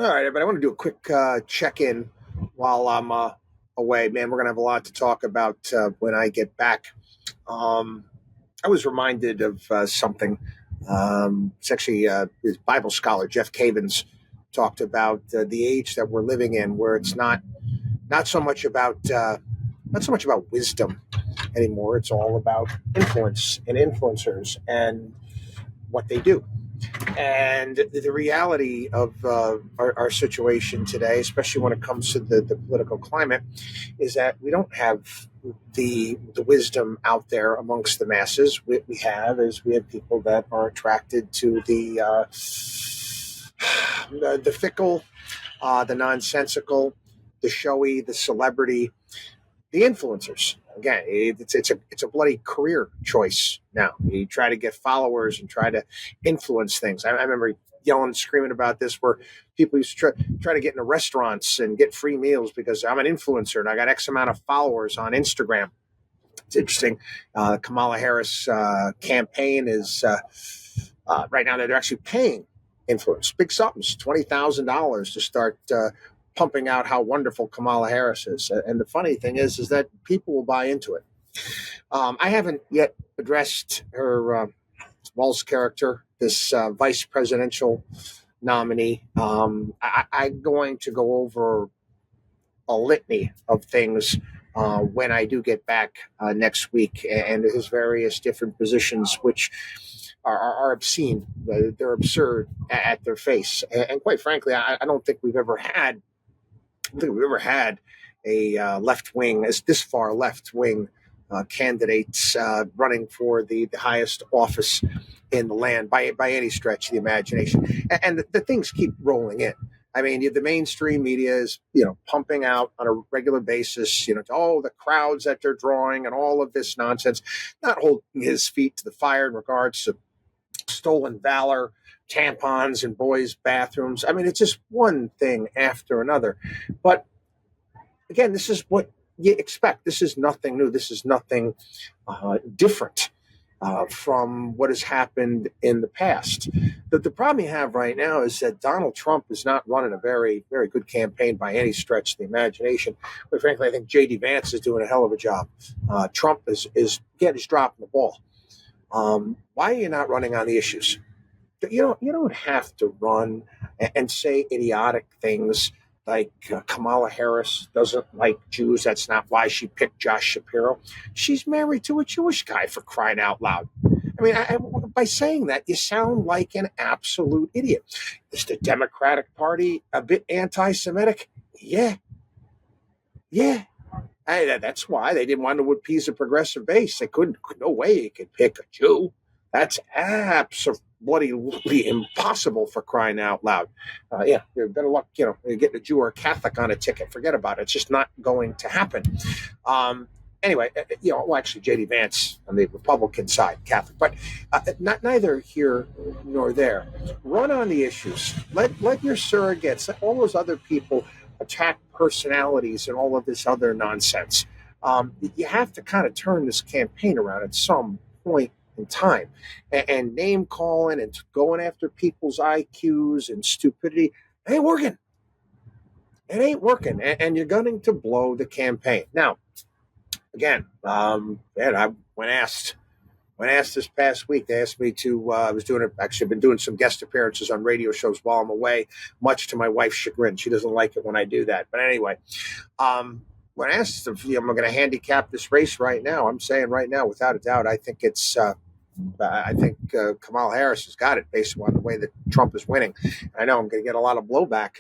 All right, but I want to do a quick check-in while I'm away. Man, we're going to have a lot to talk about when I get back. Um, I was reminded of something. It's actually this Bible scholar Jeff Cavins talked about the age that we're living in, where it's not so much about wisdom anymore. It's all about influence and influencers and what they do. And the reality of our situation today, especially when it comes to the political climate, is that we don't have the wisdom out there amongst the masses. What we have is we have people that are attracted to the fickle, the nonsensical, the showy, the celebrity, the influencers. Again, it's a bloody career choice now. You try to get followers and try to influence things. I remember yelling, screaming about this, where people used to try to get into restaurants and get free meals because I'm an influencer and I got X amount of followers on Instagram. It's interesting. Kamala Harris campaign is right now they're actually paying influence big sums, $20,000 to start pumping out how wonderful Kamala Harris is. And the funny thing is that people will buy into it. I haven't yet addressed her Walls character, this vice presidential nominee. I'm going to go over a litany of things when I do get back next week, and his various different positions, which are obscene. They're absurd at their face. And quite frankly, I don't think we've ever had a left wing, as this far left wing candidates running for the highest office in the land by any stretch of the imagination. And the things keep rolling in. I mean, the mainstream media is, pumping out on a regular basis, the crowds that they're drawing and all of this nonsense, not holding his feet to the fire in regards to stolen valor, tampons in boys' bathrooms. I mean, it's just one thing after another. But again, this is what you expect. This is nothing new. This is nothing different from what has happened in the past. The problem you have right now is that Donald Trump is not running a very, very good campaign by any stretch of the imagination. But frankly, I think J.D. Vance is doing a hell of a job. Trump is dropping the ball. Why are you not running on the issues? You don't have to run and say idiotic things like Kamala Harris doesn't like Jews. That's not why she picked Josh Shapiro. She's married to a Jewish guy, for crying out loud. I mean, by saying that, you sound like an absolute idiot. Is the Democratic Party a bit anti-Semitic? Yeah. That's why they didn't want to appease a progressive base. They couldn't. No way you could pick a Jew. That's absolutely impossible, for crying out loud. You're better luck, getting a Jew or a Catholic on a ticket. Forget about it. It's just not going to happen. Anyway, actually, J.D. Vance on the Republican side, Catholic, but neither here nor there. Run on the issues. Let your surrogates, let all those other people attack personalities and all of this other nonsense. You have to kind of turn this campaign around at some point in time, and name calling and going after people's IQs and stupidity. It ain't working. It ain't working, and you're going to blow the campaign. Now, again, when asked this past week, they asked me to. I was doing it. Actually, I've been doing some guest appearances on radio shows while I'm away, much to my wife's chagrin. She doesn't like it when I do that. But anyway, when asked if I'm going to handicap this race right now, I'm saying right now, without a doubt, I think it's. I think Kamal Harris has got it based on the way that Trump is winning. I know I'm going to get a lot of blowback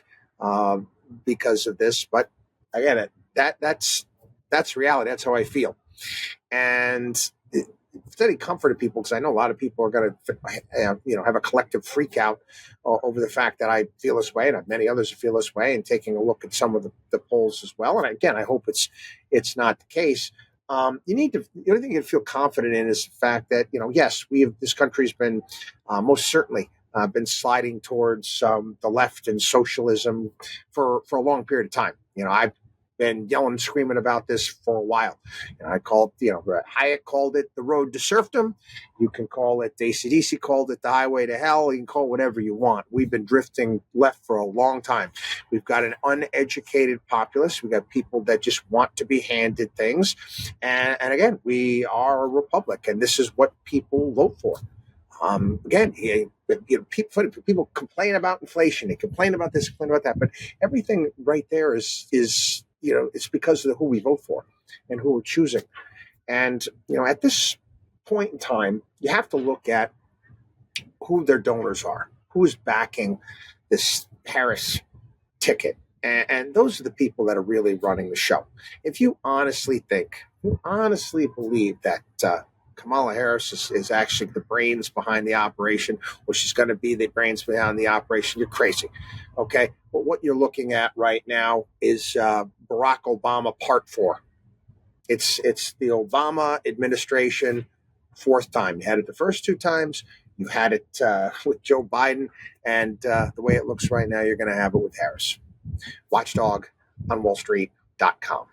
because of this, but again, that's reality. That's how I feel, and if it's any comfort to people, because I know a lot of people are going to, have a collective freak out over the fact that I feel this way, and many others feel this way, and taking a look at some of the polls as well. And again, I hope it's not the case. You need to. The only thing you can feel confident in is the fact that yes, this country's been most certainly been sliding towards the left and socialism for a long period of time. been yelling and screaming about this for a while. And I call it, Hayek called it the road to serfdom. You can call it, AC/DC called it the highway to hell. You can call it whatever you want. We've been drifting left for a long time. We've got an uneducated populace. We've got people that just want to be handed things. And again, we are a republic, and this is what people vote for. Again, people complain about inflation. They complain about this, complain about that. But everything right there is it's because of who we vote for and who we're choosing. And at this point in time, you have to look at who their donors are, who's backing this Harris ticket. And those are the people that are really running the show. If you honestly believe that Kamala Harris is actually the brains behind the operation, or she's going to be the brains behind the operation, you're crazy. Okay? But what you're looking at right now is Barack Obama Part 4. It's the Obama administration fourth time. You had it the first two times. You had it with Joe Biden. And the way it looks right now, you're going to have it with Harris. WatchDog on WallStreet.com.